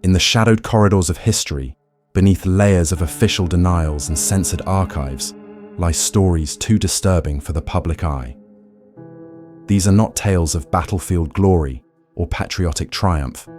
In the shadowed corridors of history, beneath layers of official denials and censored archives, lie stories too disturbing for the public eye. These are not tales of battlefield glory or patriotic triumph.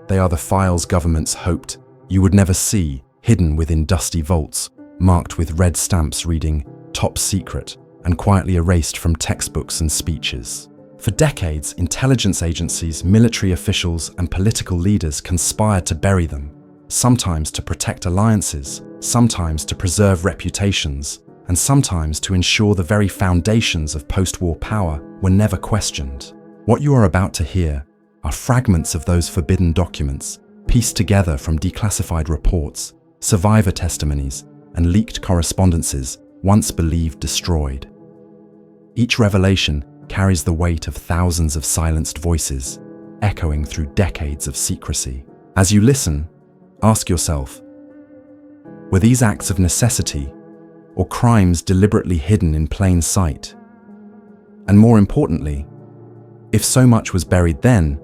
They are the files governments hoped you would never see, hidden within dusty vaults, marked with red stamps reading "Top Secret" and quietly erased from textbooks and speeches. For decades, intelligence agencies, military officials, and political leaders conspired to bury them, sometimes to protect alliances, sometimes to preserve reputations, and sometimes to ensure the very foundations of post-war power were never questioned. What you are about to hear are fragments of those forbidden documents, pieced together from declassified reports, survivor testimonies, and leaked correspondences once believed destroyed. Each revelation carries the weight of thousands of silenced voices, echoing through decades of secrecy. As you listen, ask yourself, were these acts of necessity or crimes deliberately hidden in plain sight? And more importantly, if so much was buried then,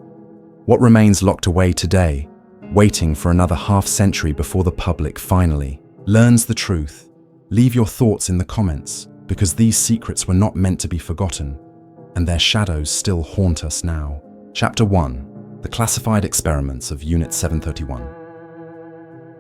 what remains locked away today, waiting for another half-century before the public finally learns the truth? Leave your thoughts in the comments, because these secrets were not meant to be forgotten, and their shadows still haunt us now. Chapter 1. The Classified Experiments of Unit 731.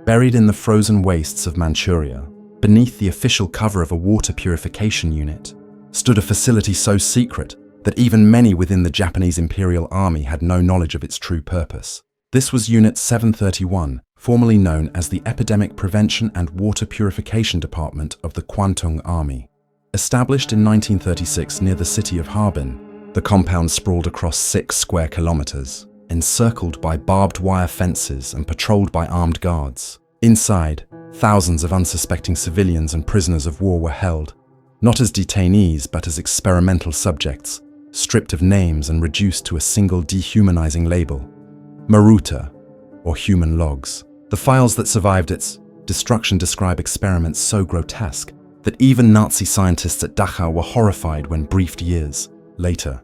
Buried in the frozen wastes of Manchuria, beneath the official cover of a water purification unit, stood a facility so secret that even many within the Japanese Imperial Army had no knowledge of its true purpose. This was Unit 731, formerly known as the Epidemic Prevention and Water Purification Department of the Kwantung Army. Established in 1936 near the city of Harbin, the compound sprawled across 6 square kilometers, encircled by barbed wire fences and patrolled by armed guards. Inside, thousands of unsuspecting civilians and prisoners of war were held, not as detainees but as experimental subjects, stripped of names and reduced to a single dehumanizing label: Maruta, or human logs. The files that survived its destruction describe experiments so grotesque that even Nazi scientists at Dachau were horrified when briefed years later.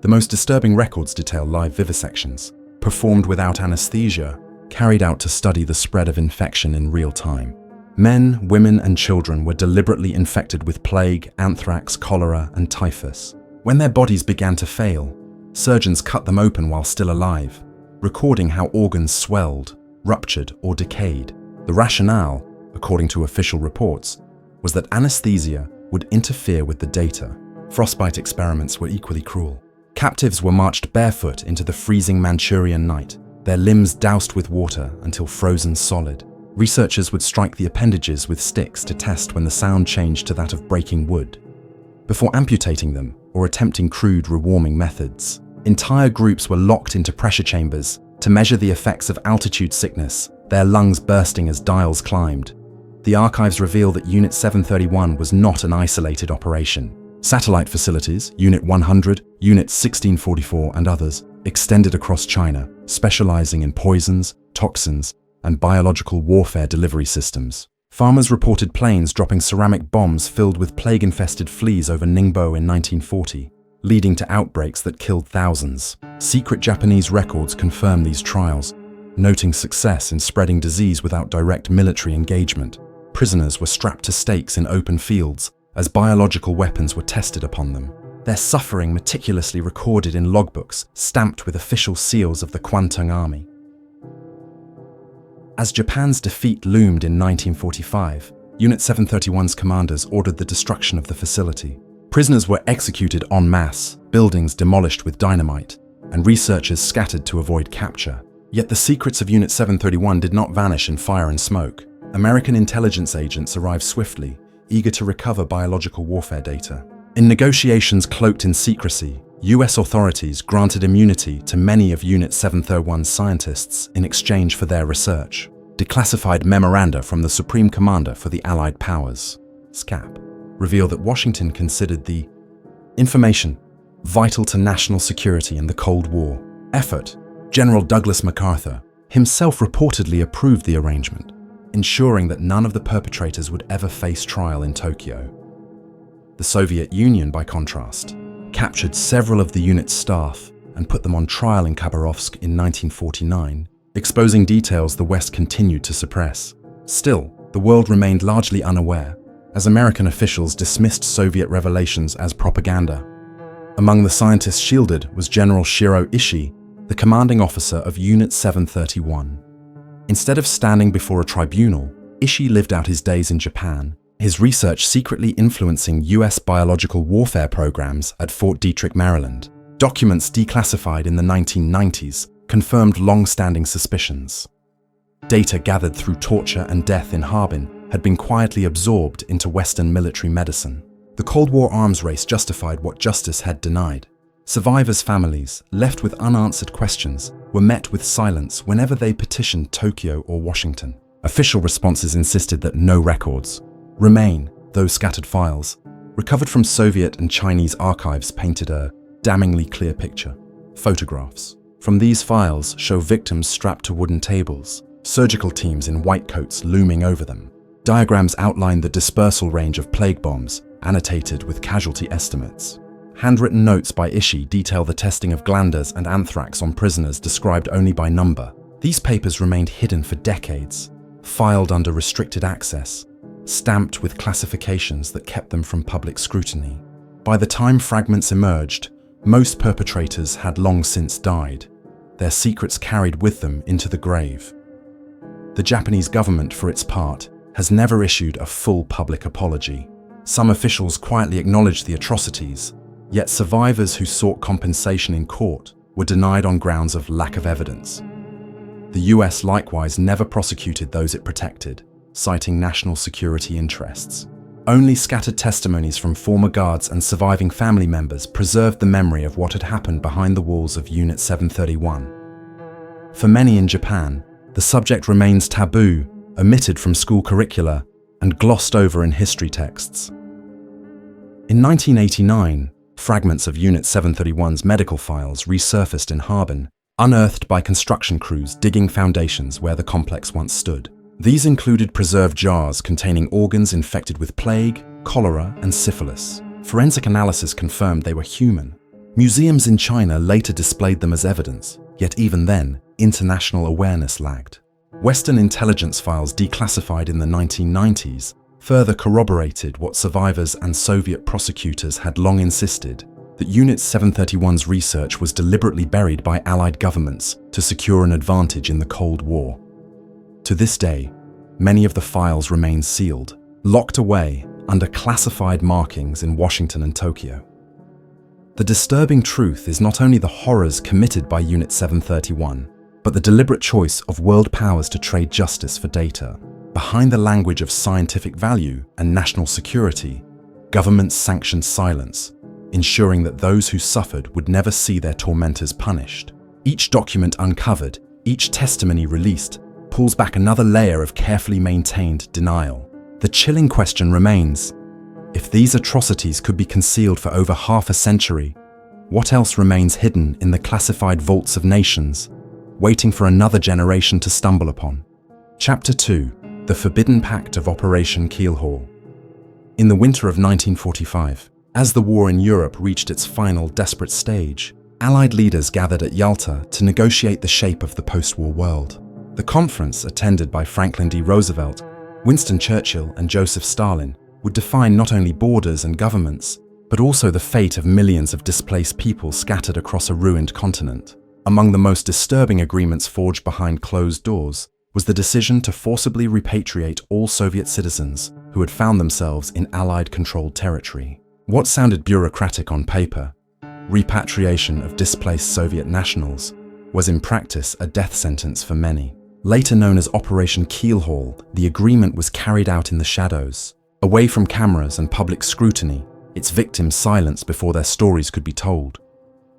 The most disturbing records detail live vivisections, performed without anesthesia, carried out to study the spread of infection in real time. Men, women, and children were deliberately infected with plague, anthrax, cholera, and typhus. When their bodies began to fail, surgeons cut them open while still alive, recording how organs swelled, ruptured, or decayed. The rationale, according to official reports, was that anesthesia would interfere with the data. Frostbite experiments were equally cruel. Captives were marched barefoot into the freezing Manchurian night, their limbs doused with water until frozen solid. Researchers would strike the appendages with sticks to test when the sound changed to that of breaking wood, before amputating them or attempting crude rewarming methods. Entire groups were locked into pressure chambers to measure the effects of altitude sickness, their lungs bursting as dials climbed. The archives reveal that Unit 731 was not an isolated operation. Satellite facilities, Unit 100, Unit 1644, and others, extended across China, specializing in poisons, toxins, and biological warfare delivery systems. Farmers reported planes dropping ceramic bombs filled with plague-infested fleas over Ningbo in 1940, leading to outbreaks that killed thousands. Secret Japanese records confirm these trials, noting success in spreading disease without direct military engagement. Prisoners were strapped to stakes in open fields as biological weapons were tested upon them. Their suffering meticulously recorded in logbooks stamped with official seals of the Kwantung Army. As Japan's defeat loomed in 1945, Unit 731's commanders ordered the destruction of the facility. Prisoners were executed en masse, buildings demolished with dynamite, and researchers scattered to avoid capture. Yet the secrets of Unit 731 did not vanish in fire and smoke. American intelligence agents arrived swiftly, eager to recover biological warfare data. In negotiations cloaked in secrecy, US authorities granted immunity to many of Unit 731's scientists in exchange for their research. Declassified memoranda from the Supreme Commander for the Allied Powers, SCAP, reveal that Washington considered the information vital to national security in the Cold War effort. General Douglas MacArthur himself reportedly approved the arrangement, ensuring that none of the perpetrators would ever face trial in Tokyo. The Soviet Union, by contrast, captured several of the unit's staff and put them on trial in Khabarovsk in 1949, exposing details the West continued to suppress. Still, the world remained largely unaware, as American officials dismissed Soviet revelations as propaganda. Among the scientists shielded was General Shiro Ishii, the commanding officer of Unit 731. Instead of standing before a tribunal, Ishii lived out his days in Japan, his research secretly influencing US biological warfare programs at Fort Detrick, Maryland. Documents declassified in the 1990s confirmed long-standing suspicions. Data gathered through torture and death in Harbin had been quietly absorbed into Western military medicine. The Cold War arms race justified what justice had denied. Survivors' families, left with unanswered questions, were met with silence whenever they petitioned Tokyo or Washington. Official responses insisted that no records remain, though scattered files, recovered from Soviet and Chinese archives painted a damningly clear picture. Photographs from these files show victims strapped to wooden tables, surgical teams in white coats looming over them. Diagrams outline the dispersal range of plague bombs, annotated with casualty estimates. Handwritten notes by Ishii detail the testing of glanders and anthrax on prisoners described only by number. These papers remained hidden for decades, filed under restricted access, stamped with classifications that kept them from public scrutiny. By the time fragments emerged, most perpetrators had long since died, their secrets carried with them into the grave. The Japanese government, for its part, has never issued a full public apology. Some officials quietly acknowledged the atrocities, yet survivors who sought compensation in court were denied on grounds of lack of evidence. The US likewise never prosecuted those it protected, citing national security interests. Only scattered testimonies from former guards and surviving family members preserved the memory of what had happened behind the walls of Unit 731. For many in Japan, the subject remains taboo, omitted from school curricula, and glossed over in history texts. In 1989, fragments of Unit 731's medical files resurfaced in Harbin, unearthed by construction crews digging foundations where the complex once stood. These included preserved jars containing organs infected with plague, cholera, and syphilis. Forensic analysis confirmed they were human. Museums in China later displayed them as evidence, yet even then, international awareness lagged. Western intelligence files declassified in the 1990s further corroborated what survivors and Soviet prosecutors had long insisted, that Unit 731's research was deliberately buried by Allied governments to secure an advantage in the Cold War. To this day, many of the files remain sealed, locked away under classified markings in Washington and Tokyo. The disturbing truth is not only the horrors committed by Unit 731, but the deliberate choice of world powers to trade justice for data. Behind the language of scientific value and national security, governments sanctioned silence, ensuring that those who suffered would never see their tormentors punished. Each document uncovered, each testimony released, pulls back another layer of carefully maintained denial. The chilling question remains: if these atrocities could be concealed for over half a century, what else remains hidden in the classified vaults of nations, waiting for another generation to stumble upon? Chapter 2: The Forbidden Pact of Operation Keelhaul. In the winter of 1945, as the war in Europe reached its final desperate stage, Allied leaders gathered at Yalta to negotiate the shape of the post-war world. The conference, attended by Franklin D. Roosevelt, Winston Churchill, and Joseph Stalin, would define not only borders and governments, but also the fate of millions of displaced people scattered across a ruined continent. Among the most disturbing agreements forged behind closed doors was the decision to forcibly repatriate all Soviet citizens who had found themselves in Allied-controlled territory. What sounded bureaucratic on paper, repatriation of displaced Soviet nationals, was in practice a death sentence for many. Later known as Operation Keelhaul, the agreement was carried out in the shadows, away from cameras and public scrutiny, its victims silenced before their stories could be told.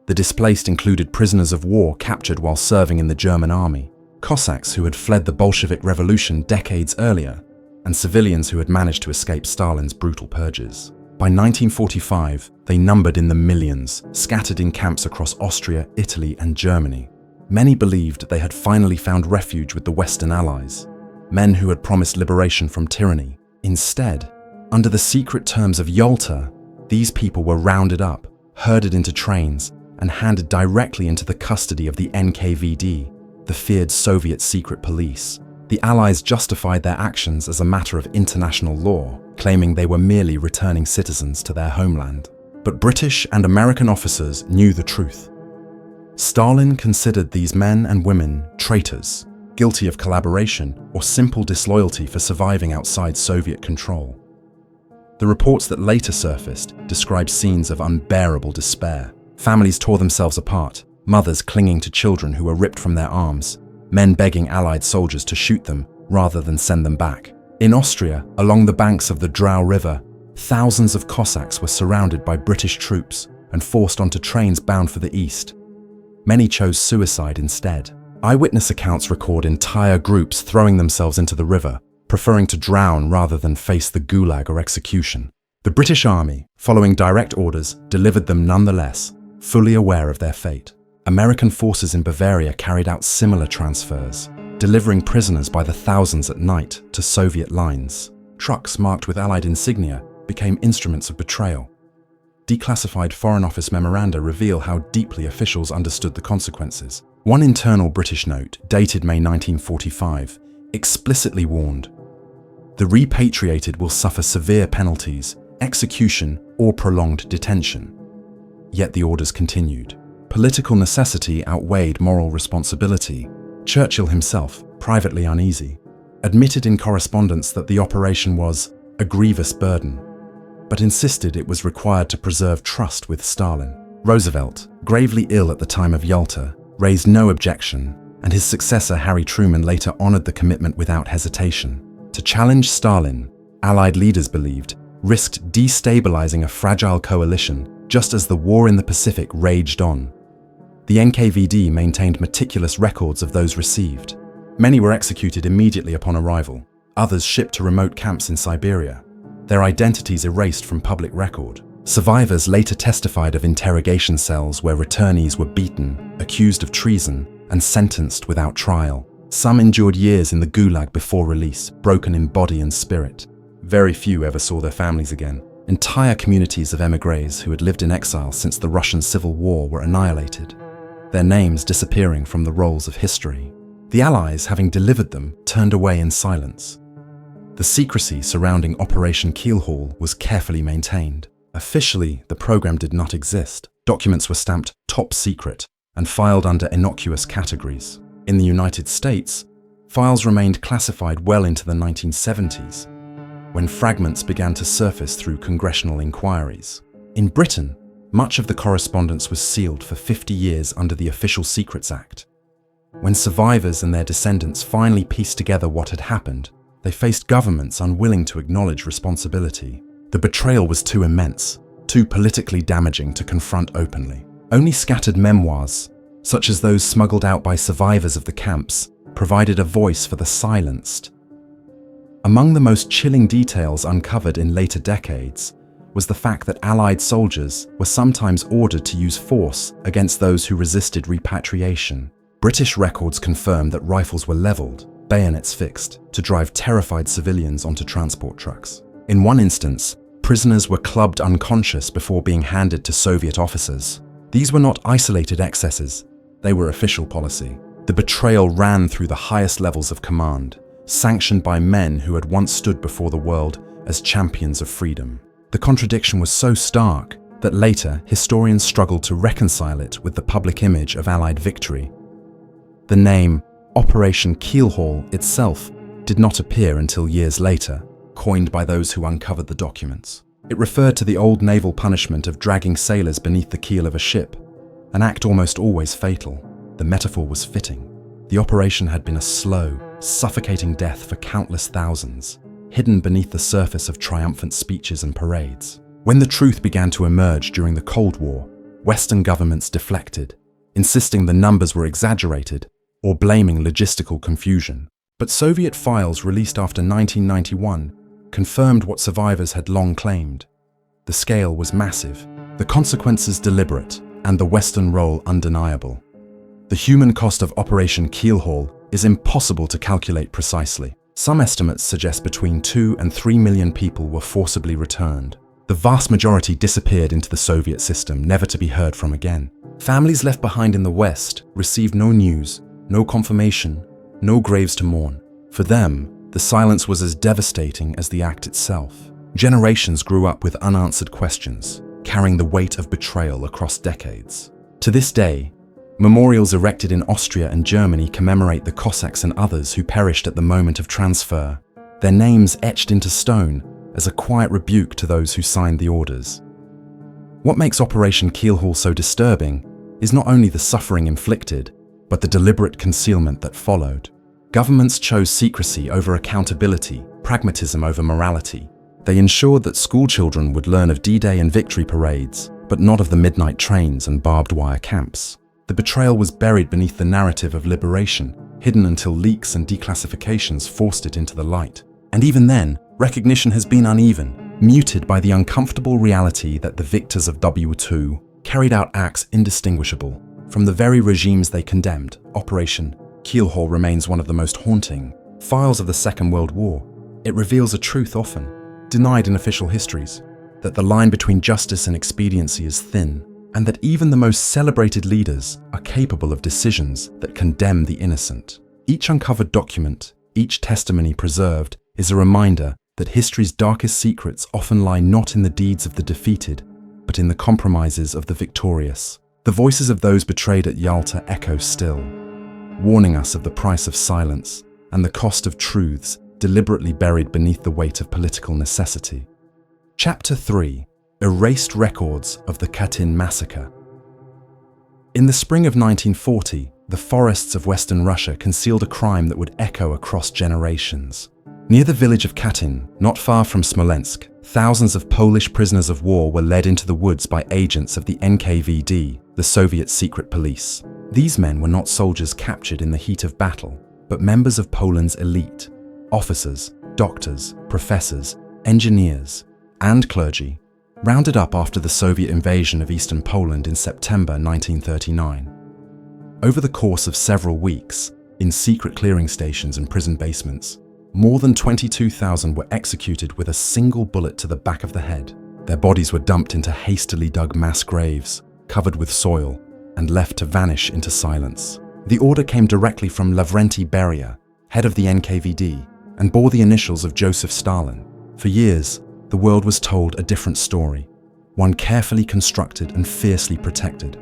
The displaced included prisoners of war captured while serving in the German army, Cossacks who had fled the Bolshevik Revolution decades earlier, and civilians who had managed to escape Stalin's brutal purges. By 1945, they numbered in the millions, scattered in camps across Austria, Italy, and Germany. Many believed they had finally found refuge with the Western Allies, men who had promised liberation from tyranny. Instead, under the secret terms of Yalta, these people were rounded up, herded into trains, and handed directly into the custody of the NKVD, the feared Soviet secret police. The Allies justified their actions as a matter of international law, claiming they were merely returning citizens to their homeland. But British and American officers knew the truth. Stalin considered these men and women traitors, guilty of collaboration or simple disloyalty for surviving outside Soviet control. The reports that later surfaced described scenes of unbearable despair. Families tore themselves apart, mothers clinging to children who were ripped from their arms, men begging Allied soldiers to shoot them rather than send them back. In Austria, along the banks of the Drau River, thousands of Cossacks were surrounded by British troops and forced onto trains bound for the east. Many chose suicide instead. Eyewitness accounts record entire groups throwing themselves into the river, preferring to drown rather than face the gulag or execution. The British Army, following direct orders, delivered them nonetheless, fully aware of their fate. American forces in Bavaria carried out similar transfers, delivering prisoners by the thousands at night to Soviet lines. Trucks marked with Allied insignia became instruments of betrayal. Declassified Foreign Office memoranda reveal how deeply officials understood the consequences. One internal British note, dated May 1945, explicitly warned, "The repatriated will suffer severe penalties, execution, or prolonged detention." Yet the orders continued. Political necessity outweighed moral responsibility. Churchill himself, privately uneasy, admitted in correspondence that the operation was a grievous burden, but insisted it was required to preserve trust with Stalin. Roosevelt, gravely ill at the time of Yalta, raised no objection, and his successor Harry Truman later honored the commitment without hesitation. To challenge Stalin, Allied leaders believed, risked destabilizing a fragile coalition just as the war in the Pacific raged on. The NKVD maintained meticulous records of those received. Many were executed immediately upon arrival, others shipped to remote camps in Siberia, their identities erased from public record. Survivors later testified of interrogation cells where returnees were beaten, accused of treason, and sentenced without trial. Some endured years in the gulag before release, broken in body and spirit. Very few ever saw their families again. Entire communities of émigrés who had lived in exile since the Russian Civil War were annihilated, their names disappearing from the rolls of history. The Allies, having delivered them, turned away in silence. The secrecy surrounding Operation Keelhaul was carefully maintained. Officially, the program did not exist. Documents were stamped top secret and filed under innocuous categories. In the United States, files remained classified well into the 1970s, when fragments began to surface through congressional inquiries. In Britain, much of the correspondence was sealed for 50 years under the Official Secrets Act. When survivors and their descendants finally pieced together what had happened, they faced governments unwilling to acknowledge responsibility. The betrayal was too immense, too politically damaging to confront openly. Only scattered memoirs, such as those smuggled out by survivors of the camps, provided a voice for the silenced. Among the most chilling details uncovered in later decades was the fact that Allied soldiers were sometimes ordered to use force against those who resisted repatriation. British records confirmed that rifles were leveled, bayonets fixed, to drive terrified civilians onto transport trucks. In one instance, prisoners were clubbed unconscious before being handed to Soviet officers. These were not isolated excesses, they were official policy. The betrayal ran through the highest levels of command, sanctioned by men who had once stood before the world as champions of freedom. The contradiction was so stark that later historians struggled to reconcile it with the public image of Allied victory. The name Operation Keelhaul itself did not appear until years later, coined by those who uncovered the documents. It referred to the old naval punishment of dragging sailors beneath the keel of a ship, an act almost always fatal. The metaphor was fitting. The operation had been a slow, suffocating death for countless thousands, hidden beneath the surface of triumphant speeches and parades. When the truth began to emerge during the Cold War, Western governments deflected, insisting the numbers were exaggerated or blaming logistical confusion. But Soviet files released after 1991 confirmed what survivors had long claimed. The scale was massive, the consequences deliberate, and the Western role undeniable. The human cost of Operation Keelhaul is impossible to calculate precisely. Some estimates suggest between 2 and 3 million people were forcibly returned. The vast majority disappeared into the Soviet system, never to be heard from again. Families left behind in the West received no news, no confirmation, no graves to mourn. For them, the silence was as devastating as the act itself. Generations grew up with unanswered questions, carrying the weight of betrayal across decades. To this day, memorials erected in Austria and Germany commemorate the Cossacks and others who perished at the moment of transfer, their names etched into stone as a quiet rebuke to those who signed the orders. What makes Operation Keelhaul so disturbing is not only the suffering inflicted, but the deliberate concealment that followed. Governments chose secrecy over accountability, pragmatism over morality. They ensured that schoolchildren would learn of D-Day and victory parades, but not of the midnight trains and barbed wire camps. The betrayal was buried beneath the narrative of liberation, hidden until leaks and declassifications forced it into the light. And even then, recognition has been uneven, muted by the uncomfortable reality that the victors of WWII carried out acts indistinguishable from the very regimes they condemned. Operation Keelhaul remains one of the most haunting files of the Second World War. It reveals a truth often denied in official histories, that the line between justice and expediency is thin, and that even the most celebrated leaders are capable of decisions that condemn the innocent. Each uncovered document, each testimony preserved, is a reminder that history's darkest secrets often lie not in the deeds of the defeated, but in the compromises of the victorious. The voices of those betrayed at Yalta echo still, warning us of the price of silence and the cost of truths deliberately buried beneath the weight of political necessity. Chapter 3: Erased Records of the Katyn Massacre. In the spring of 1940, the forests of Western Russia concealed a crime that would echo across generations. Near the village of Katyn, not far from Smolensk, thousands of Polish prisoners of war were led into the woods by agents of the NKVD, the Soviet secret police. These men were not soldiers captured in the heat of battle, but members of Poland's elite: officers, doctors, professors, engineers, and clergy, rounded up after the Soviet invasion of eastern Poland in September 1939. Over the course of several weeks, in secret clearing stations and prison basements, more than 22,000 were executed with a single bullet to the back of the head. Their bodies were dumped into hastily dug mass graves, covered with soil, and left to vanish into silence. The order came directly from Lavrenti Beria, head of the NKVD, and bore the initials of Joseph Stalin. For years, the world was told a different story, one carefully constructed and fiercely protected.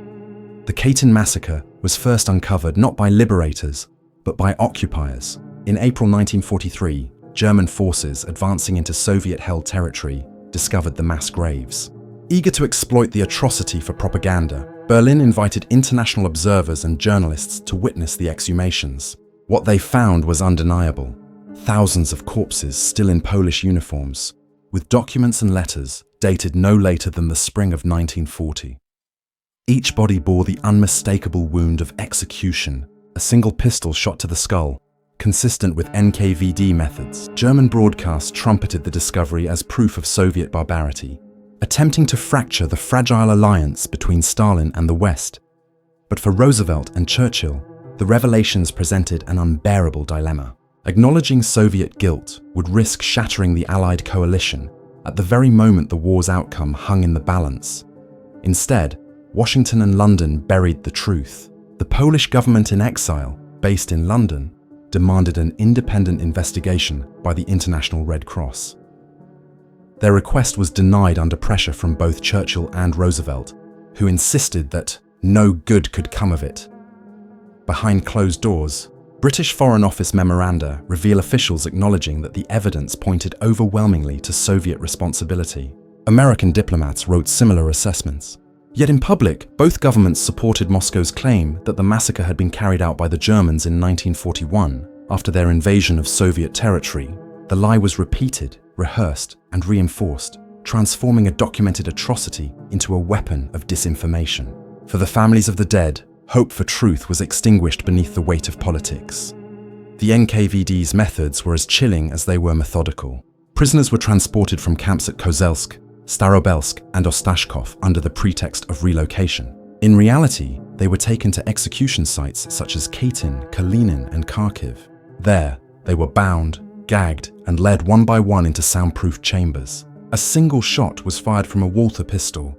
The Katyn massacre was first uncovered not by liberators, but by occupiers. In April 1943, German forces advancing into Soviet-held territory discovered the mass graves. Eager to exploit the atrocity for propaganda, Berlin invited international observers and journalists to witness the exhumations. What they found was undeniable: thousands of corpses still in Polish uniforms, with documents and letters dated no later than the spring of 1940. Each body bore the unmistakable wound of execution, a single pistol shot to the skull, consistent with NKVD methods. German broadcasts trumpeted the discovery as proof of Soviet barbarity, attempting to fracture the fragile alliance between Stalin and the West. But for Roosevelt and Churchill, the revelations presented an unbearable dilemma. Acknowledging Soviet guilt would risk shattering the Allied coalition at the very moment the war's outcome hung in the balance. Instead, Washington and London buried the truth. The Polish government in exile, based in London, demanded an independent investigation by the International Red Cross. Their request was denied under pressure from both Churchill and Roosevelt, who insisted that no good could come of it. Behind closed doors, British Foreign Office memoranda reveal officials acknowledging that the evidence pointed overwhelmingly to Soviet responsibility. American diplomats wrote similar assessments. Yet in public, both governments supported Moscow's claim that the massacre had been carried out by the Germans in 1941 after their invasion of Soviet territory. The lie was repeated, rehearsed, and reinforced, transforming a documented atrocity into a weapon of disinformation. For the families of the dead, hope for truth was extinguished beneath the weight of politics. The NKVD's methods were as chilling as they were methodical. Prisoners were transported from camps at Kozelsk, Starobelsk, and Ostashkov under the pretext of relocation. In reality, they were taken to execution sites such as Katyn, Kalinin, and Kharkiv. There, they were bound, gagged, and led one by one into soundproof chambers. A single shot was fired from a Walther pistol,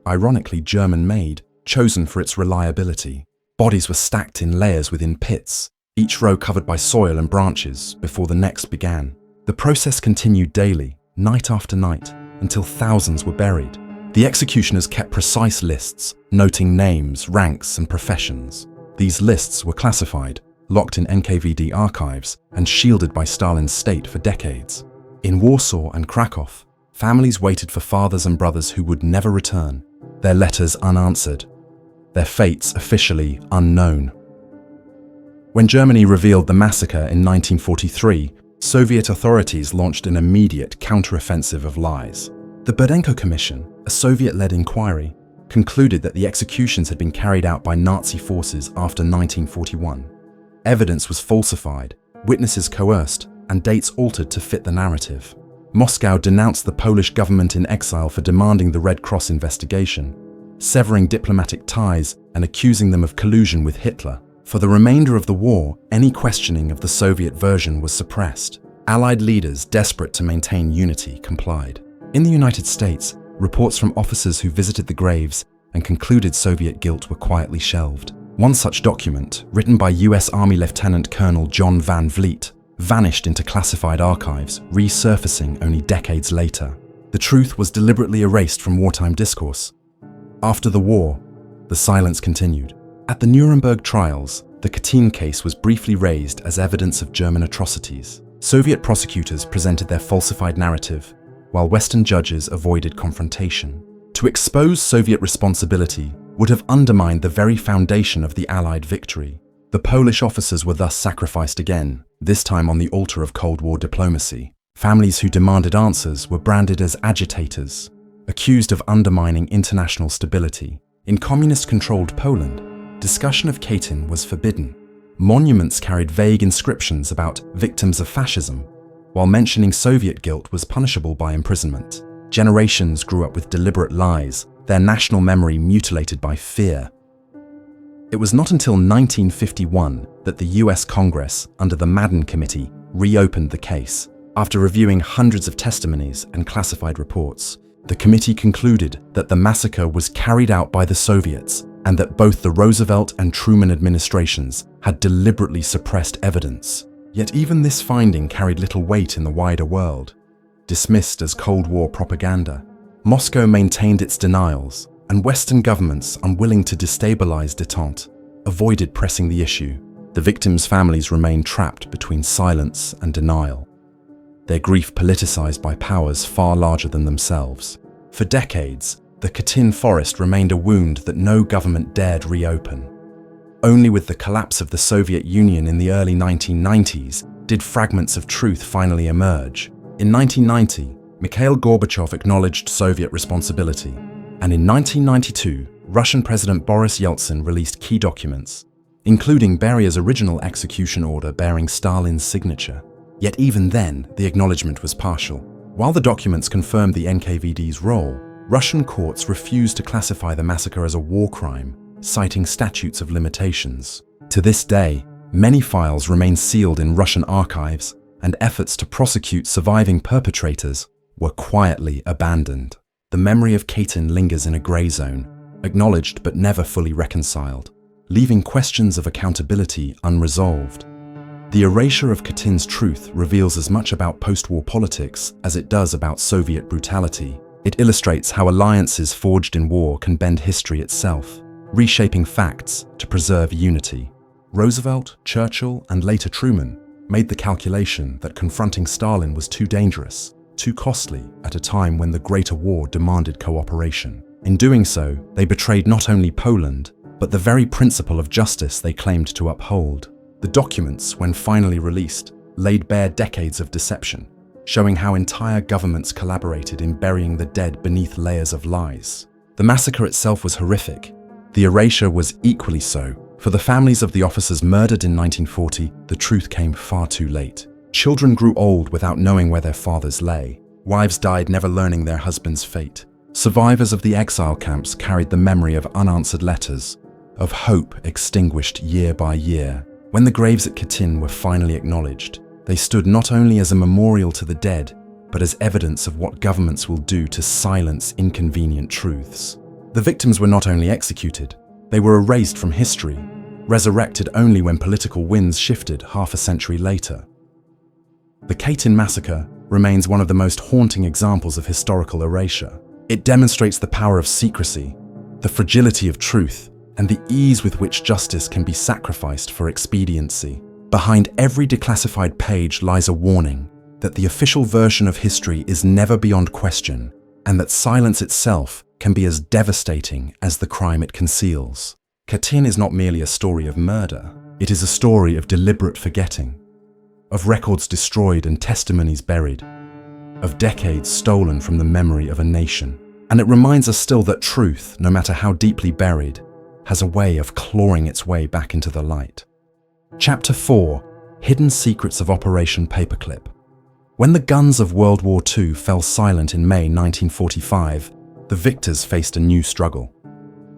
ironically German-made, chosen for its reliability. Bodies were stacked in layers within pits, each row covered by soil and branches before the next began. The process continued daily, night after night, until thousands were buried. The executioners kept precise lists, noting names, ranks, and professions. These lists were classified, locked in NKVD archives, and shielded by Stalin's state for decades. In Warsaw and Krakow, families waited for fathers and brothers who would never return, their letters unanswered, their fates officially unknown. When Germany revealed the massacre in 1943, Soviet authorities launched an immediate counteroffensive of lies. The Burdenko Commission, a Soviet-led inquiry, concluded that the executions had been carried out by Nazi forces after 1941. Evidence was falsified, witnesses coerced, and dates altered to fit the narrative. Moscow denounced the Polish government in exile for demanding the Red Cross investigation, severing diplomatic ties and accusing them of collusion with Hitler. For the remainder of the war, any questioning of the Soviet version was suppressed. Allied leaders, desperate to maintain unity, complied. In the United States, reports from officers who visited the graves and concluded Soviet guilt were quietly shelved. One such document, written by US Army Lieutenant Colonel John Van Vliet, vanished into classified archives, resurfacing only decades later. The truth was deliberately erased from wartime discourse. After the war, the silence continued. At the Nuremberg trials, the Katyn case was briefly raised as evidence of German atrocities. Soviet prosecutors presented their falsified narrative, while Western judges avoided confrontation. To expose Soviet responsibility would have undermined the very foundation of the Allied victory. The Polish officers were thus sacrificed again, this time on the altar of Cold War diplomacy. Families who demanded answers were branded as agitators, accused of undermining international stability. In communist-controlled Poland, discussion of Katyn was forbidden. Monuments carried vague inscriptions about victims of fascism, while mentioning Soviet guilt was punishable by imprisonment. Generations grew up with deliberate lies, their national memory mutilated by fear. It was not until 1951 that the US Congress, under the Madden Committee, reopened the case. After reviewing hundreds of testimonies and classified reports, the committee concluded that the massacre was carried out by the Soviets and that both the Roosevelt and Truman administrations had deliberately suppressed evidence. Yet even this finding carried little weight in the wider world. Dismissed as Cold War propaganda, Moscow maintained its denials, and Western governments, unwilling to destabilize détente, avoided pressing the issue. The victims' families remained trapped between silence and denial, their grief politicized by powers far larger than themselves. For decades, the Katyn forest remained a wound that no government dared reopen. Only with the collapse of the Soviet Union in the early 1990s did fragments of truth finally emerge. In 1990, Mikhail Gorbachev acknowledged Soviet responsibility, and in 1992, Russian President Boris Yeltsin released key documents, including Beria's original execution order bearing Stalin's signature. Yet even then, the acknowledgement was partial. While the documents confirmed the NKVD's role, Russian courts refused to classify the massacre as a war crime, citing statutes of limitations. To this day, many files remain sealed in Russian archives, and efforts to prosecute surviving perpetrators were quietly abandoned. The memory of Katyn lingers in a grey zone, acknowledged but never fully reconciled, leaving questions of accountability unresolved. The erasure of Katyn's truth reveals as much about post-war politics as it does about Soviet brutality. It illustrates how alliances forged in war can bend history itself, reshaping facts to preserve unity. Roosevelt, Churchill, and later Truman made the calculation that confronting Stalin was too dangerous, too costly at a time when the Greater War demanded cooperation. In doing so, they betrayed not only Poland, but the very principle of justice they claimed to uphold. The documents, when finally released, laid bare decades of deception, showing how entire governments collaborated in burying the dead beneath layers of lies. The massacre itself was horrific. The erasure was equally so. For the families of the officers murdered in 1940, the truth came far too late. Children grew old without knowing where their fathers lay. Wives died never learning their husband's fate. Survivors of the exile camps carried the memory of unanswered letters, of hope extinguished year by year. When the graves at Katyn were finally acknowledged, they stood not only as a memorial to the dead, but as evidence of what governments will do to silence inconvenient truths. The victims were not only executed, they were erased from history, resurrected only when political winds shifted half a century later. The Katyn massacre remains one of the most haunting examples of historical erasure. It demonstrates the power of secrecy, the fragility of truth, and the ease with which justice can be sacrificed for expediency. Behind every declassified page lies a warning that the official version of history is never beyond question, and that silence itself can be as devastating as the crime it conceals. Katyn is not merely a story of murder, it is a story of deliberate forgetting, of records destroyed and testimonies buried, of decades stolen from the memory of a nation. And it reminds us still that truth, no matter how deeply buried, has a way of clawing its way back into the light. Chapter 4: Hidden Secrets of Operation Paperclip. When the guns of World War II fell silent in May 1945, the victors faced a new struggle.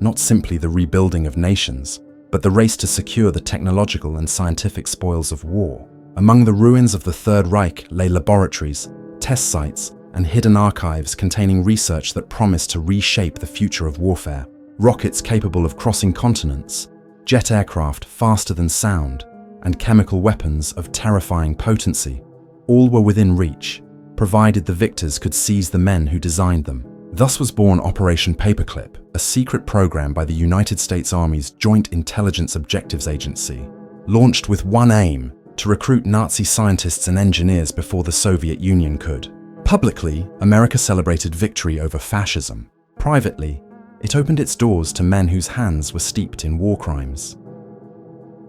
Not simply the rebuilding of nations, but the race to secure the technological and scientific spoils of war. Among the ruins of the Third Reich lay laboratories, test sites, and hidden archives containing research that promised to reshape the future of warfare. Rockets capable of crossing continents, jet aircraft faster than sound, and chemical weapons of terrifying potency, all were within reach, provided the victors could seize the men who designed them. Thus was born Operation Paperclip, a secret program by the United States Army's Joint Intelligence Objectives Agency, launched with one aim: to recruit Nazi scientists and engineers before the Soviet Union could. Publicly, America celebrated victory over fascism. Privately, it opened its doors to men whose hands were steeped in war crimes.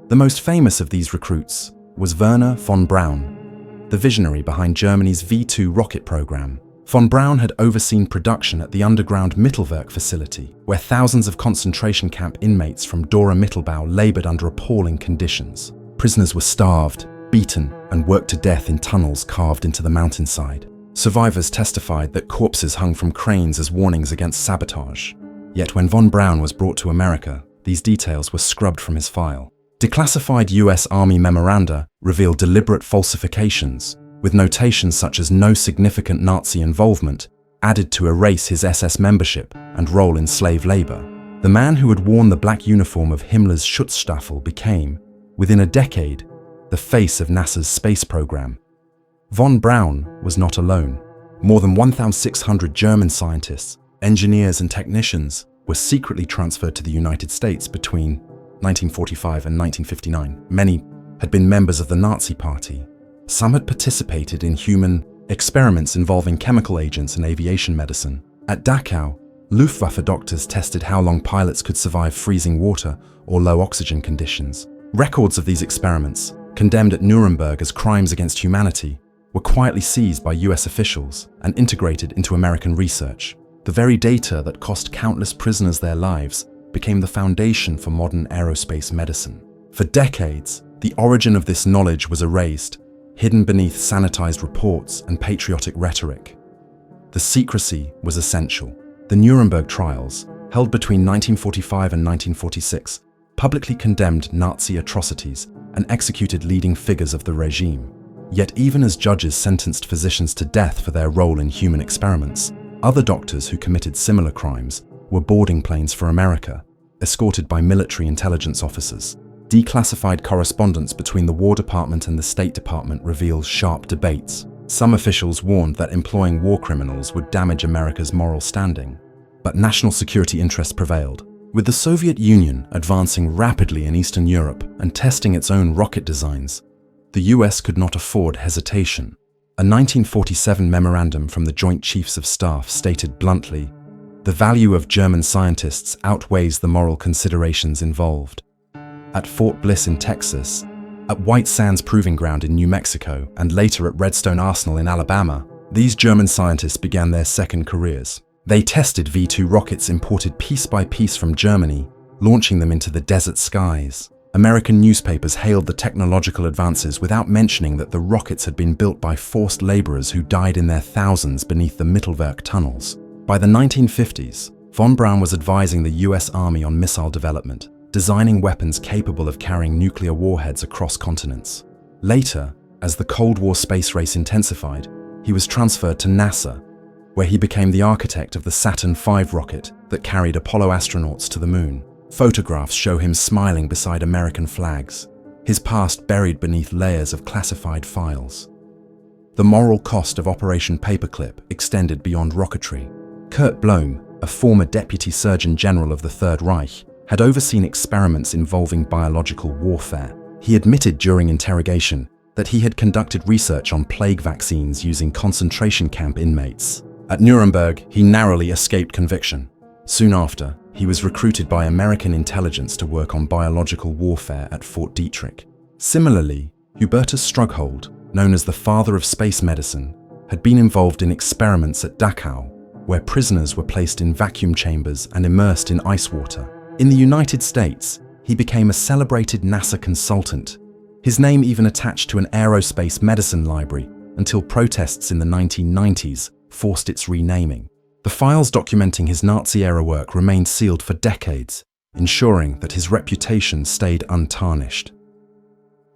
The most famous of these recruits was Werner von Braun, the visionary behind Germany's V2 rocket program. Von Braun had overseen production at the underground Mittelwerk facility, where thousands of concentration camp inmates from Dora Mittelbau labored under appalling conditions. Prisoners were starved, beaten, and worked to death in tunnels carved into the mountainside. Survivors testified that corpses hung from cranes as warnings against sabotage. Yet when von Braun was brought to America, these details were scrubbed from his file. Declassified US Army memoranda revealed deliberate falsifications, with notations such as "no significant Nazi involvement" added to erase his SS membership and role in slave labor. The man who had worn the black uniform of Himmler's Schutzstaffel became, within a decade, the face of NASA's space program. Von Braun was not alone. More than 1,600 German scientists, engineers and technicians were secretly transferred to the United States between 1945 and 1959. Many had been members of the Nazi Party. Some had participated in human experiments involving chemical agents and aviation medicine. At Dachau, Luftwaffe doctors tested how long pilots could survive freezing water or low oxygen conditions. Records of these experiments, condemned at Nuremberg as crimes against humanity, were quietly seized by US officials and integrated into American research. The very data that cost countless prisoners their lives became the foundation for modern aerospace medicine. For decades, the origin of this knowledge was erased, hidden beneath sanitized reports and patriotic rhetoric. The secrecy was essential. The Nuremberg trials, held between 1945 and 1946, publicly condemned Nazi atrocities and executed leading figures of the regime. Yet even as judges sentenced physicians to death for their role in human experiments, other doctors who committed similar crimes were boarding planes for America, escorted by military intelligence officers. Declassified correspondence between the War Department and the State Department reveals sharp debates. Some officials warned that employing war criminals would damage America's moral standing. But national security interests prevailed. With the Soviet Union advancing rapidly in Eastern Europe and testing its own rocket designs, the US could not afford hesitation. A 1947 memorandum from the Joint Chiefs of Staff stated bluntly, "The value of German scientists outweighs the moral considerations involved." At Fort Bliss in Texas, at White Sands Proving Ground in New Mexico, and later at Redstone Arsenal in Alabama, these German scientists began their second careers. They tested V2 rockets imported piece by piece from Germany, launching them into the desert skies. American newspapers hailed the technological advances without mentioning that the rockets had been built by forced laborers who died in their thousands beneath the Mittelwerk tunnels. By the 1950s, von Braun was advising the US Army on missile development, designing weapons capable of carrying nuclear warheads across continents. Later, as the Cold War space race intensified, he was transferred to NASA, where he became the architect of the Saturn V rocket that carried Apollo astronauts to the moon. Photographs show him smiling beside American flags, his past buried beneath layers of classified files. The moral cost of Operation Paperclip extended beyond rocketry. Kurt Blome, a former Deputy Surgeon General of the Third Reich, had overseen experiments involving biological warfare. He admitted during interrogation that he had conducted research on plague vaccines using concentration camp inmates. At Nuremberg, he narrowly escaped conviction. Soon after, he was recruited by American intelligence to work on biological warfare at Fort Detrick. Similarly, Hubertus Strughold, known as the father of space medicine, had been involved in experiments at Dachau, where prisoners were placed in vacuum chambers and immersed in ice water. In the United States, he became a celebrated NASA consultant, his name even attached to an aerospace medicine library until protests in the 1990s forced its renaming. The files documenting his Nazi-era work remained sealed for decades, ensuring that his reputation stayed untarnished.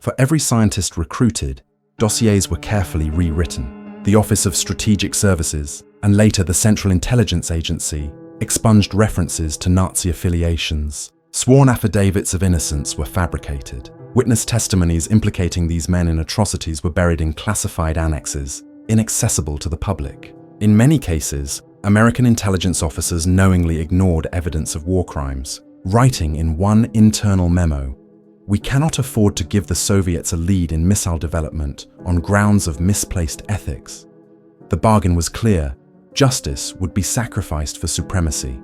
For every scientist recruited, dossiers were carefully rewritten. The Office of Strategic Services, and later the Central Intelligence Agency, expunged references to Nazi affiliations. Sworn affidavits of innocence were fabricated. Witness testimonies implicating these men in atrocities were buried in classified annexes, inaccessible to the public. In many cases, American intelligence officers knowingly ignored evidence of war crimes, writing in one internal memo, "We cannot afford to give the Soviets a lead in missile development on grounds of misplaced ethics." The bargain was clear: justice would be sacrificed for supremacy.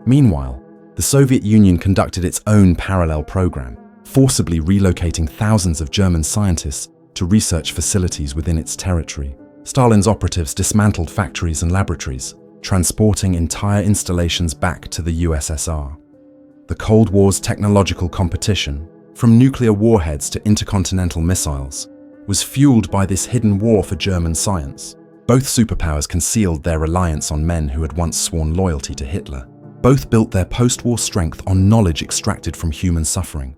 Meanwhile, the Soviet Union conducted its own parallel program, forcibly relocating thousands of German scientists to research facilities within its territory. Stalin's operatives dismantled factories and laboratories, transporting entire installations back to the USSR. The Cold War's technological competition, from nuclear warheads to intercontinental missiles, was fueled by this hidden war for German science. Both superpowers concealed their reliance on men who had once sworn loyalty to Hitler. Both built their post-war strength on knowledge extracted from human suffering.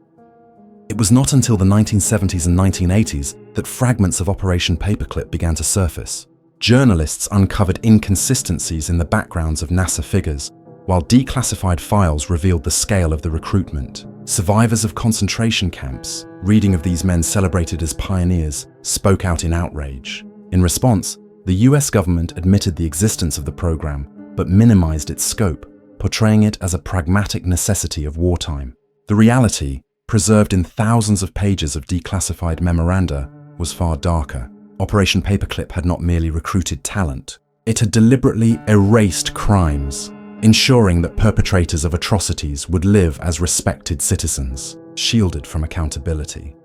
It was not until the 1970s and 1980s that fragments of Operation Paperclip began to surface. Journalists uncovered inconsistencies in the backgrounds of NASA figures, while declassified files revealed the scale of the recruitment. Survivors of concentration camps, reading of these men celebrated as pioneers, spoke out in outrage. In response, the US government admitted the existence of the program, but minimized its scope, portraying it as a pragmatic necessity of wartime. The reality, preserved in thousands of pages of declassified memoranda, was far darker. Operation Paperclip had not merely recruited talent, it had deliberately erased crimes, ensuring that perpetrators of atrocities would live as respected citizens, shielded from accountability.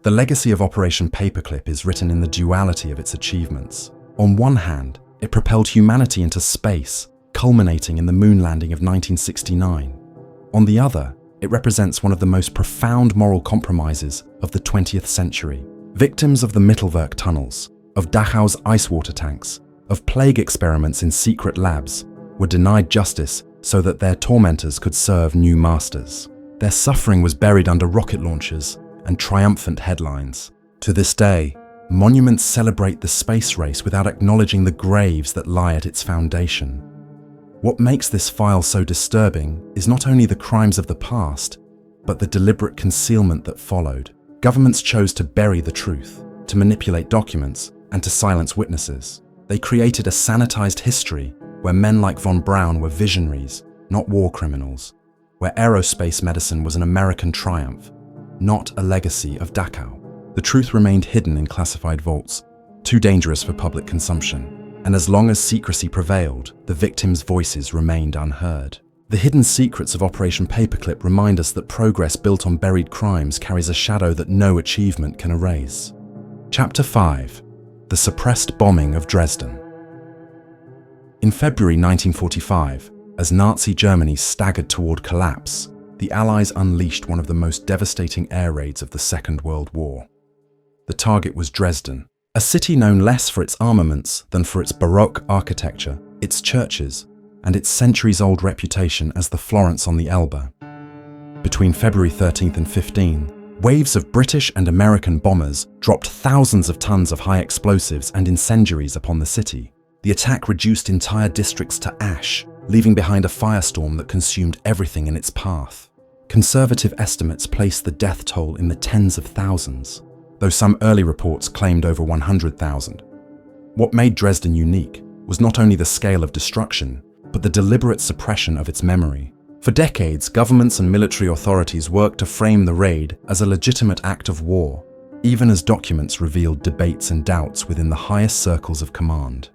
The legacy of Operation Paperclip is written in the duality of its achievements. On one hand, it propelled humanity into space, culminating in the moon landing of 1969. On the other, it represents one of the most profound moral compromises of the 20th century. Victims of the Mittelwerk tunnels, of Dachau's ice water tanks, of plague experiments in secret labs, were denied justice so that their tormentors could serve new masters. Their suffering was buried under rocket launchers and triumphant headlines. To this day, monuments celebrate the space race without acknowledging the graves that lie at its foundation. What makes this file so disturbing is not only the crimes of the past, but the deliberate concealment that followed. Governments chose to bury the truth, to manipulate documents, and to silence witnesses. They created a sanitized history where men like von Braun were visionaries, not war criminals, where aerospace medicine was an American triumph, not a legacy of Dachau. The truth remained hidden in classified vaults, too dangerous for public consumption. And as long as secrecy prevailed, the victims' voices remained unheard. The hidden secrets of Operation Paperclip remind us that progress built on buried crimes carries a shadow that no achievement can erase. Chapter 5: The Suppressed Bombing of Dresden. In February 1945, as Nazi Germany staggered toward collapse, the Allies unleashed one of the most devastating air raids of the Second World War. The target was Dresden, a city known less for its armaments than for its Baroque architecture, its churches, and its centuries-old reputation as the Florence on the Elbe. Between February 13th and 15, waves of British and American bombers dropped thousands of tons of high explosives and incendiaries upon the city. The attack reduced entire districts to ash, leaving behind a firestorm that consumed everything in its path. Conservative estimates place the death toll in the tens of thousands, though some early reports claimed over 100,000. What made Dresden unique was not only the scale of destruction, but the deliberate suppression of its memory. For decades, governments and military authorities worked to frame the raid as a legitimate act of war, even as documents revealed debates and doubts within the highest circles of command.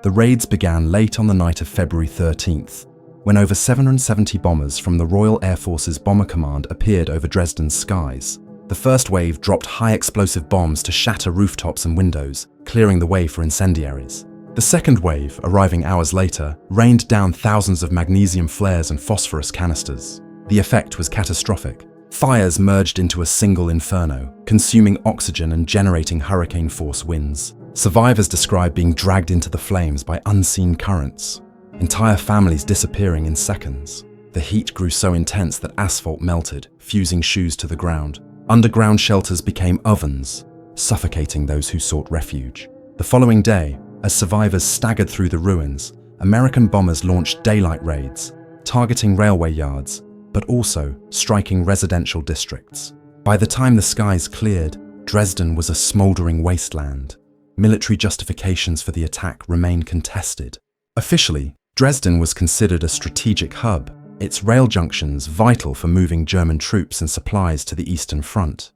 The raids began late on the night of February 13th, when over 770 bombers from the Royal Air Force's Bomber Command appeared over Dresden's skies. The first wave dropped high-explosive bombs to shatter rooftops and windows, clearing the way for incendiaries. The second wave, arriving hours later, rained down thousands of magnesium flares and phosphorus canisters. The effect was catastrophic. Fires merged into a single inferno, consuming oxygen and generating hurricane-force winds. Survivors described being dragged into the flames by unseen currents, entire families disappearing in seconds. The heat grew so intense that asphalt melted, fusing shoes to the ground. Underground shelters became ovens, suffocating those who sought refuge. The following day, as survivors staggered through the ruins, American bombers launched daylight raids, targeting railway yards, but also striking residential districts. By the time the skies cleared, Dresden was a smoldering wasteland. Military justifications for the attack remained contested. Officially, Dresden was considered a strategic hub, its rail junctions vital for moving German troops and supplies to the Eastern Front.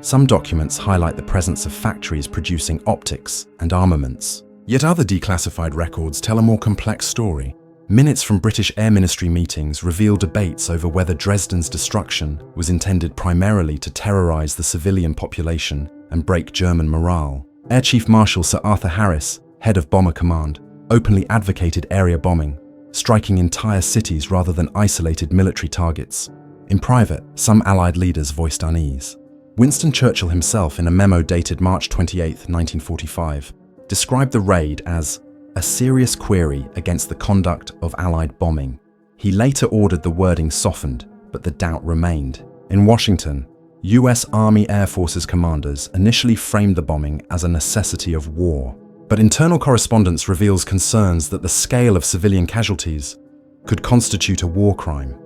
Some documents highlight the presence of factories producing optics and armaments. Yet other declassified records tell a more complex story. Minutes from British Air Ministry meetings reveal debates over whether Dresden's destruction was intended primarily to terrorize the civilian population and break German morale. Air Chief Marshal Sir Arthur Harris, head of Bomber Command, openly advocated area bombing, striking entire cities rather than isolated military targets. In private, some Allied leaders voiced unease. Winston Churchill himself, in a memo dated March 28, 1945, described the raid as a serious query against the conduct of Allied bombing. He later ordered the wording softened, but the doubt remained. In Washington, US Army Air Forces commanders initially framed the bombing as a necessity of war. But internal correspondence reveals concerns that the scale of civilian casualties could constitute a war crime.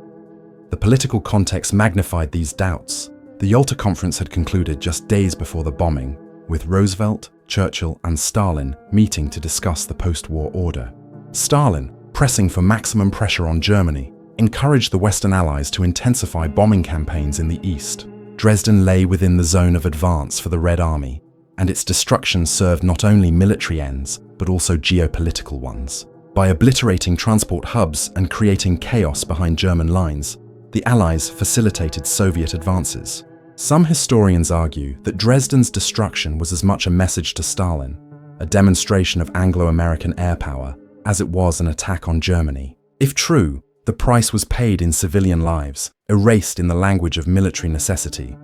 The political context magnified these doubts. The Yalta Conference had concluded just days before the bombing, with Roosevelt, Churchill, and Stalin meeting to discuss the post-war order. Stalin, pressing for maximum pressure on Germany, encouraged the Western Allies to intensify bombing campaigns in the East. Dresden lay within the zone of advance for the Red Army, and its destruction served not only military ends, but also geopolitical ones. By obliterating transport hubs and creating chaos behind German lines, the Allies facilitated Soviet advances. Some historians argue that Dresden's destruction was as much a message to Stalin, a demonstration of Anglo-American air power, as it was an attack on Germany. If true, the price was paid in civilian lives, erased in the language of military necessity.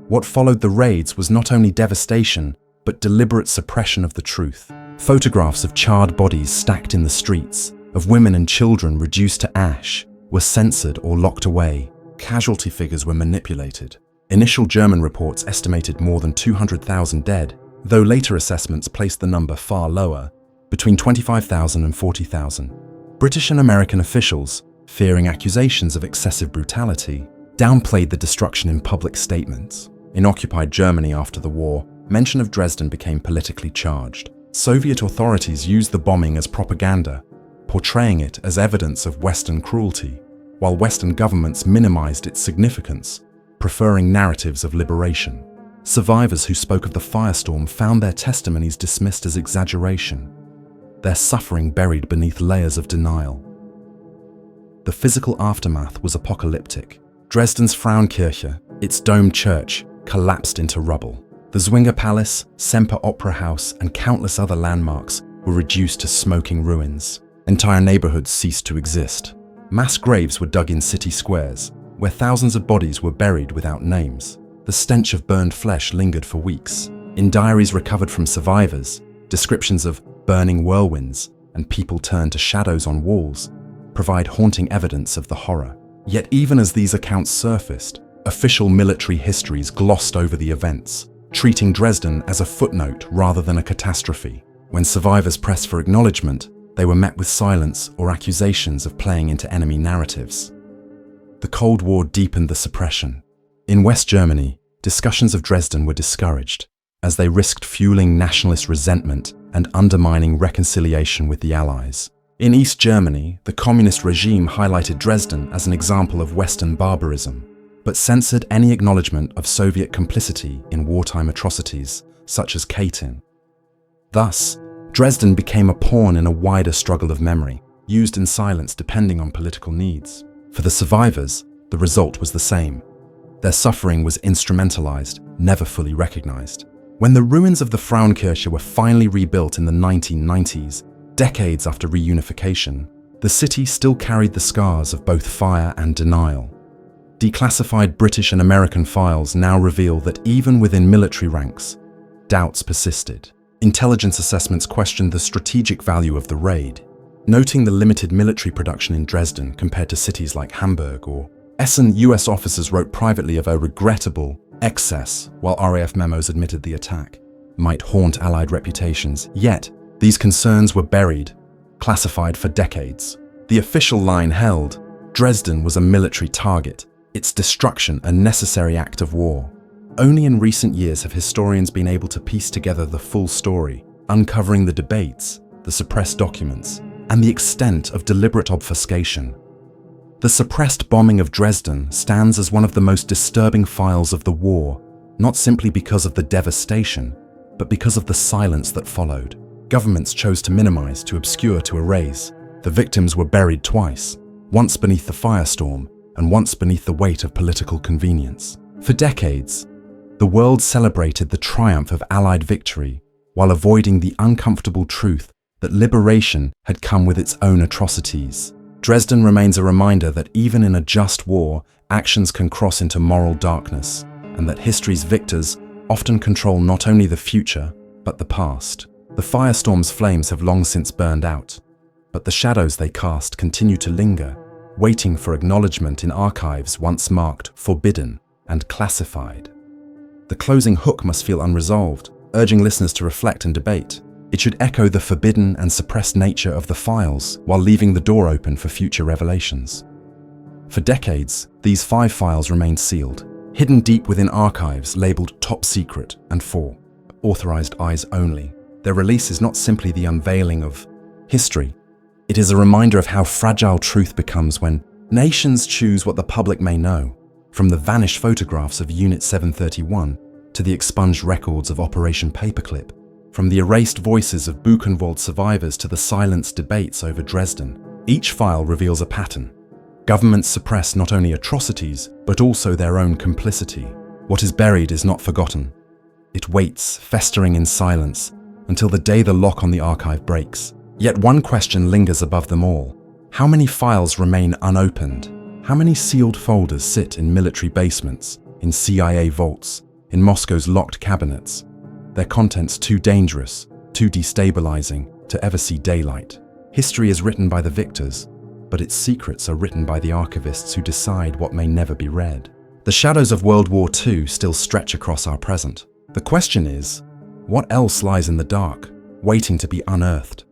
What followed the raids was not only devastation, but deliberate suppression of the truth. Photographs of charred bodies stacked in the streets, of women and children reduced to ash, were censored or locked away. Casualty figures were manipulated. Initial German reports estimated more than 200,000 dead, though later assessments placed the number far lower, between 25,000 and 40,000. British and American officials, fearing accusations of excessive brutality, downplayed the destruction in public statements. In occupied Germany after the war, mention of Dresden became politically charged. Soviet authorities used the bombing as propaganda, portraying it as evidence of Western cruelty, while Western governments minimized its significance, preferring narratives of liberation. Survivors who spoke of the firestorm found their testimonies dismissed as exaggeration, their suffering buried beneath layers of denial. The physical aftermath was apocalyptic. Dresden's Frauenkirche, its domed church, collapsed into rubble. The Zwinger Palace, Semper Opera House, and countless other landmarks were reduced to smoking ruins. Entire neighborhoods ceased to exist. Mass graves were dug in city squares, where thousands of bodies were buried without names. The stench of burned flesh lingered for weeks. In diaries recovered from survivors, descriptions of burning whirlwinds and people turned to shadows on walls provide haunting evidence of the horror. Yet even as these accounts surfaced, official military histories glossed over the events, treating Dresden as a footnote rather than a catastrophe. When survivors pressed for acknowledgement, they were met with silence or accusations of playing into enemy narratives. The Cold War deepened the suppression. In West Germany, discussions of Dresden were discouraged, as they risked fueling nationalist resentment and undermining reconciliation with the Allies. In East Germany, the communist regime highlighted Dresden as an example of Western barbarism, but censored any acknowledgement of Soviet complicity in wartime atrocities, such as Katyn. Thus, Dresden became a pawn in a wider struggle of memory, used in silence depending on political needs. For the survivors, the result was the same. Their suffering was instrumentalized, never fully recognized. When the ruins of the Frauenkirche were finally rebuilt in the 1990s, decades after reunification, the city still carried the scars of both fire and denial. Declassified British and American files now reveal that even within military ranks, doubts persisted. Intelligence assessments questioned the strategic value of the raid, noting the limited military production in Dresden compared to cities like Hamburg or Essen. US officers wrote privately of a regrettable excess, while RAF memos admitted the attack might haunt Allied reputations. Yet, these concerns were buried, classified for decades. The official line held, Dresden was a military target, its destruction a necessary act of war. Only in recent years have historians been able to piece together the full story, uncovering the debates, the suppressed documents, and the extent of deliberate obfuscation. The suppressed bombing of Dresden stands as one of the most disturbing files of the war, not simply because of the devastation, but because of the silence that followed. Governments chose to minimize, to obscure, to erase. The victims were buried twice, once beneath the firestorm and once beneath the weight of political convenience. For decades, the world celebrated the triumph of Allied victory while avoiding the uncomfortable truth that liberation had come with its own atrocities. Dresden remains a reminder that even in a just war, actions can cross into moral darkness, and that history's victors often control not only the future, but the past. The firestorm's flames have long since burned out, but the shadows they cast continue to linger, waiting for acknowledgement in archives once marked forbidden and classified. The closing hook must feel unresolved, urging listeners to reflect and debate. It should echo the forbidden and suppressed nature of the files while leaving the door open for future revelations. For decades, these 5 files remained sealed, hidden deep within archives labeled top secret and for authorized eyes only. Their release is not simply the unveiling of history. It is a reminder of how fragile truth becomes when nations choose what the public may know, from the vanished photographs of Unit 731 to the expunged records of Operation Paperclip, from the erased voices of Buchenwald survivors to the silenced debates over Dresden. Each file reveals a pattern. Governments suppress not only atrocities, but also their own complicity. What is buried is not forgotten. It waits, festering in silence, until the day the lock on the archive breaks. Yet one question lingers above them all. How many files remain unopened? How many sealed folders sit in military basements, in CIA vaults, in Moscow's locked cabinets? Their contents too dangerous, too destabilizing to ever see daylight. History is written by the victors, but its secrets are written by the archivists who decide what may never be read. The shadows of World War II still stretch across our present. The question is, what else lies in the dark, waiting to be unearthed?